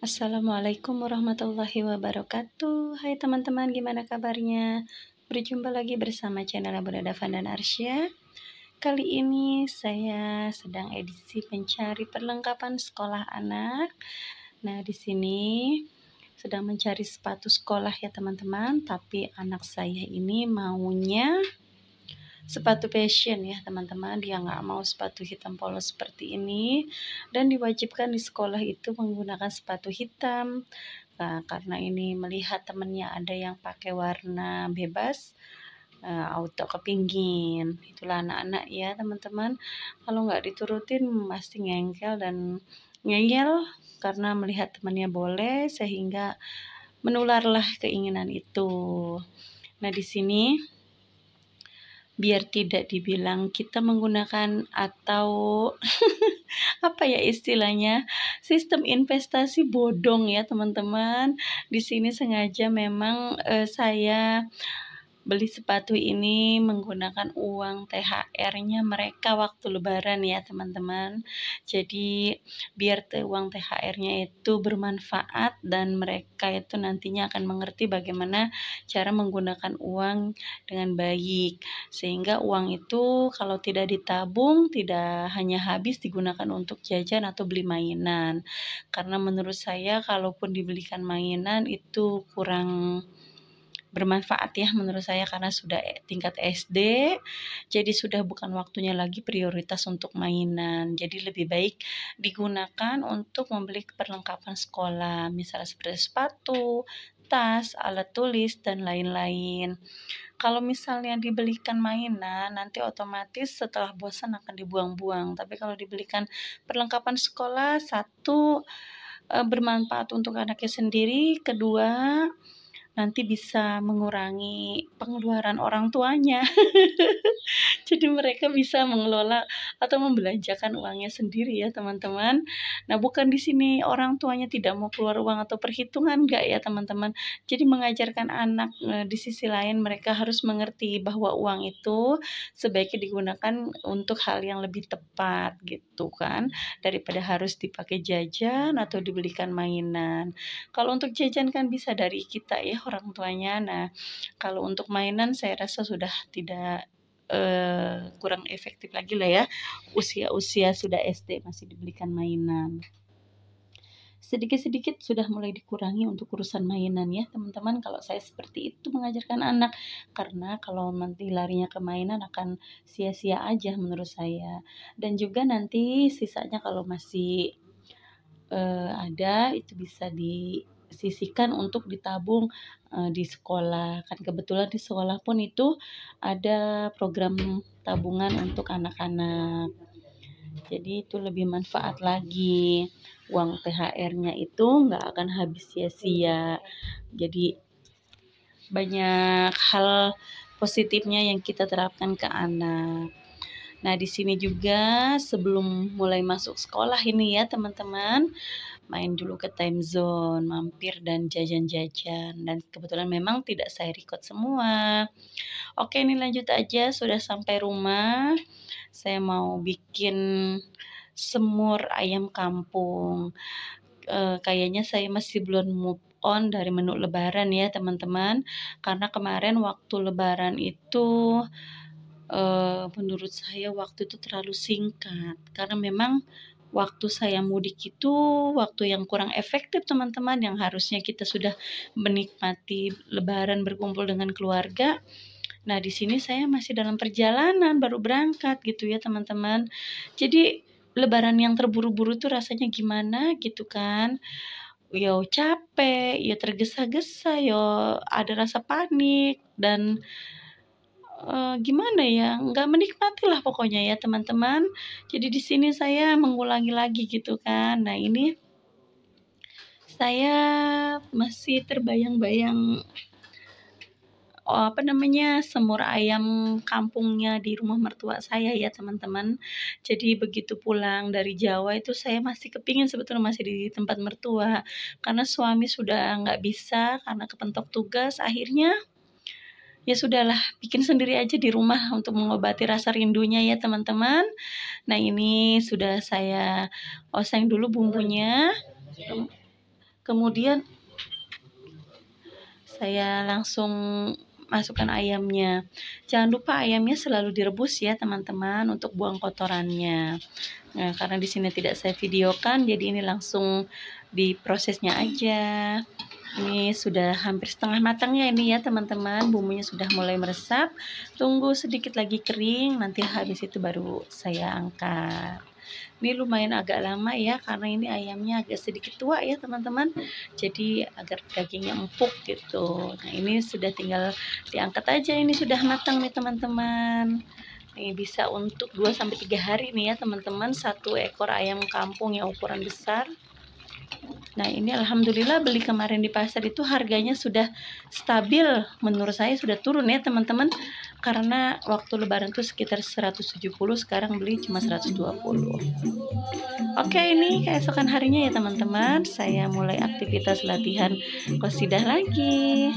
Assalamualaikum warahmatullahi wabarakatuh. Hai teman-teman, gimana kabarnya? Berjumpa lagi bersama channel Bunda Davan dan Arsya. Kali ini saya sedang edisi mencari perlengkapan sekolah anak. Nah, di sini sedang mencari sepatu sekolah ya teman-teman, tapi anak saya ini maunya sepatu fashion ya teman-teman. Dia nggak mau sepatu hitam polos seperti ini, dan diwajibkan di sekolah itu menggunakan sepatu hitam. Nah, karena ini melihat temennya ada yang pakai warna bebas, auto kepingin. Itulah anak-anak ya teman-teman, kalau nggak diturutin pasti ngengkel dan ngeyel karena melihat temannya boleh, sehingga menularlah keinginan itu. Nah, di sini biar tidak dibilang kita menggunakan atau apa ya istilahnya, sistem investasi bodong ya teman-teman. Di sini sengaja memang saya beli sepatu ini menggunakan uang THR-nya mereka waktu lebaran ya teman-teman. Jadi biar uang THR-nya itu bermanfaat dan mereka itu nantinya akan mengerti bagaimana cara menggunakan uang dengan baik. Sehingga uang itu kalau tidak ditabung, tidak hanya habis digunakan untuk jajan atau beli mainan. Karena menurut saya kalaupun dibelikan mainan itu kurang bermanfaat ya menurut saya, karena sudah tingkat SD, jadi sudah bukan waktunya lagi prioritas untuk mainan. Jadi lebih baik digunakan untuk membeli perlengkapan sekolah, misalnya seperti sepatu, tas, alat tulis, dan lain-lain. Kalau misalnya dibelikan mainan, nanti otomatis setelah bosan akan dibuang-buang. Tapi kalau dibelikan perlengkapan sekolah, satu, bermanfaat untuk anaknya sendiri, kedua, nanti bisa mengurangi pengeluaran orang tuanya. Jadi mereka bisa mengelola atau membelanjakan uangnya sendiri ya teman-teman. Nah, bukan di sini orang tuanya tidak mau keluar uang atau perhitungan, enggak ya teman-teman. Jadi mengajarkan anak di sisi lain mereka harus mengerti bahwa uang itu sebaiknya digunakan untuk hal yang lebih tepat gitu kan, daripada harus dipakai jajan atau dibelikan mainan. Kalau untuk jajan kan bisa dari kita ya orang tuanya. Nah, kalau untuk mainan saya rasa sudah tidak kurang efektif lagi lah ya, usia-usia sudah SD masih dibelikan mainan. Sedikit-sedikit sudah mulai dikurangi untuk urusan mainan ya teman-teman, kalau saya seperti itu mengajarkan anak. Karena kalau nanti larinya ke mainan akan sia-sia aja menurut saya. Dan juga nanti sisanya kalau masih ada, itu bisa disisihkan untuk ditabung di sekolah. Kan kebetulan di sekolah pun itu ada program tabungan untuk anak-anak. Jadi itu lebih manfaat lagi. Uang THR-nya itu nggak akan habis sia-sia. Jadi banyak hal positifnya yang kita terapkan ke anak. Nah, di sini juga sebelum mulai masuk sekolah ini ya teman-teman, main dulu ke time zone, mampir dan jajan-jajan. Dan kebetulan memang tidak saya record semua. Oke, ini lanjut aja, sudah sampai rumah. Saya mau bikin semur ayam kampung. Kayaknya saya masih belum move on dari menu lebaran ya teman-teman. Karena kemarin waktu lebaran itu menurut saya waktu itu terlalu singkat. Karena memang waktu saya mudik itu waktu yang kurang efektif teman-teman, yang harusnya kita sudah menikmati lebaran berkumpul dengan keluarga. Nah, di sini saya masih dalam perjalanan, baru berangkat gitu ya teman-teman. Jadi lebaran yang terburu-buru tuh rasanya gimana gitu kan. Yo capek, yo tergesa-gesa, yo ada rasa panik, dan gimana ya, nggak menikmati lah pokoknya ya teman-teman. Jadi di sini saya mengulangi lagi gitu kan. Nah, ini saya masih terbayang-bayang semur ayam kampungnya di rumah mertua saya ya teman-teman. Jadi begitu pulang dari Jawa itu saya masih kepingin sebetulnya masih di tempat mertua. Karena suami sudah nggak bisa karena kepentok tugas, akhirnya ya sudahlah, bikin sendiri aja di rumah untuk mengobati rasa rindunya ya teman-teman. Nah, ini sudah saya oseng dulu bumbunya. Kemudian saya langsung masukkan ayamnya. Jangan lupa ayamnya selalu direbus ya teman-teman untuk buang kotorannya. Nah, karena di sini tidak saya videokan, jadi ini langsung diprosesnya aja. Ini sudah hampir setengah matangnya ini ya teman-teman. Bumbunya sudah mulai meresap. Tunggu sedikit lagi kering, nanti habis itu baru saya angkat. Ini lumayan agak lama ya, karena ini ayamnya agak sedikit tua ya teman-teman. Jadi agar dagingnya empuk gitu. Nah, ini sudah tinggal diangkat aja. Ini sudah matang nih teman-teman. Ini bisa untuk 2-3 hari nih ya teman-teman. Satu ekor ayam kampung yang ukuran besar. Nah, ini alhamdulillah beli kemarin di pasar itu harganya sudah stabil. Menurut saya sudah turun ya teman-teman. Karena waktu lebaran itu sekitar 170, sekarang beli cuma 120. Oke, ini keesokan harinya ya teman-teman. Saya mulai aktivitas latihan qasidah lagi.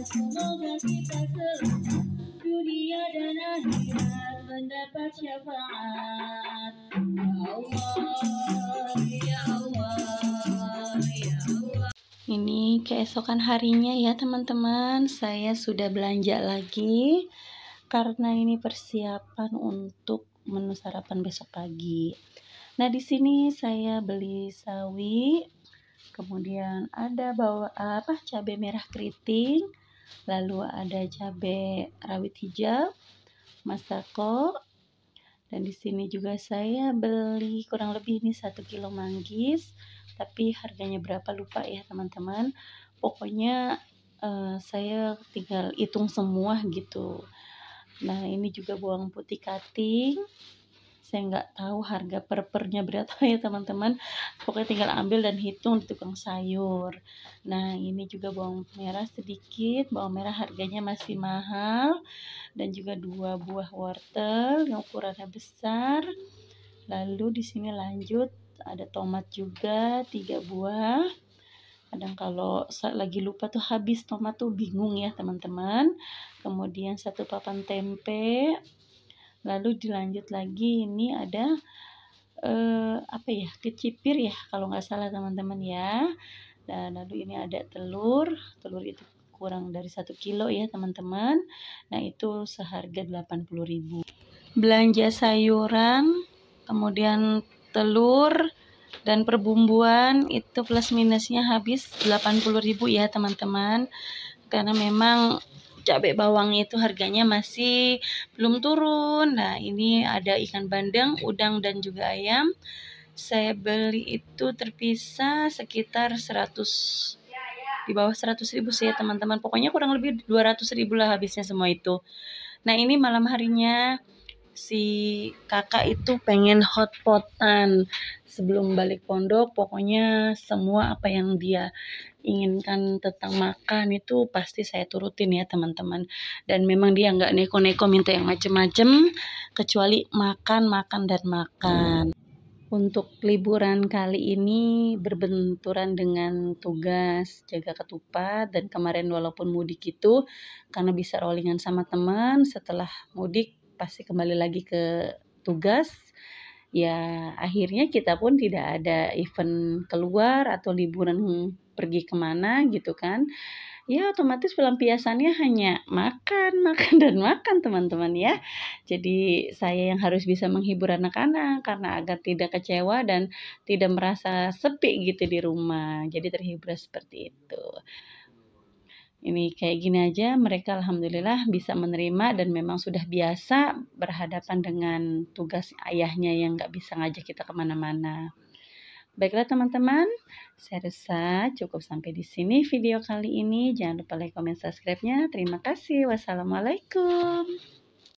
Semoga kita selamat dunia dan akhirat mendapat syafaat. Ya Allah, ya Allah. Ini keesokan harinya ya teman-teman, saya sudah belanja lagi karena ini persiapan untuk menu sarapan besok pagi. Nah, di sini saya beli sawi, kemudian ada cabai merah keriting, lalu ada cabai rawit hijau, masako, dan di sini juga saya beli kurang lebih ini 1 kilo manggis, tapi harganya berapa lupa ya teman-teman. Pokoknya saya tinggal hitung semua gitu. Nah, ini juga bawang putih cutting. Saya nggak tahu harga pernya berapa ya teman-teman. Pokoknya tinggal ambil dan hitung di tukang sayur. Nah, ini juga bawang merah sedikit. Bawang merah harganya masih mahal. Dan juga 2 buah wortel yang ukurannya besar. Lalu di sini lanjut ada tomat juga 3 buah. Kadang kalau lagi lupa tuh habis tomat tuh bingung ya teman-teman. Kemudian 1 papan tempe. Lalu dilanjut lagi ini ada kecipir ya kalau nggak salah teman-teman ya. Dan lalu ini ada telur itu kurang dari 1 kilo ya teman-teman. Nah, itu seharga 80.000. Belanja sayuran, kemudian telur dan perbumbuan itu plus minusnya habis 80.000 ya teman-teman. Karena memang cabai bawang itu harganya masih belum turun. Nah, ini ada ikan bandeng, udang dan juga ayam. Saya beli itu terpisah sekitar 100, di bawah 100.000 sih ya teman-teman. Pokoknya kurang lebih 200.000 lah habisnya semua itu. Nah, ini malam harinya si kakak itu pengen hotpotan sebelum balik pondok. Pokoknya semua apa yang dia inginkan tentang makan itu pasti saya turutin ya teman-teman. Dan memang dia nggak neko-neko minta yang macem-macem, kecuali makan dan makan. Untuk liburan kali ini berbenturan dengan tugas jaga ketupat, dan kemarin walaupun mudik itu karena bisa rollingan sama teman, setelah mudik pasti kembali lagi ke tugas. Ya, akhirnya kita pun tidak ada event keluar atau liburan pergi kemana gitu kan. Ya, otomatis pelampiasannya hanya makan dan makan teman-teman ya. Jadi saya yang harus bisa menghibur anak-anak karena agar tidak kecewa dan tidak merasa sepi gitu di rumah. Jadi terhibur seperti itu. Ini kayak gini aja mereka alhamdulillah bisa menerima dan memang sudah biasa berhadapan dengan tugas ayahnya yang nggak bisa ngajak kita kemana-mana. Baiklah teman-teman, saya rasa cukup sampai di sini video kali ini. Jangan lupa like, comment, subscribe-nya. Terima kasih. Wassalamualaikum.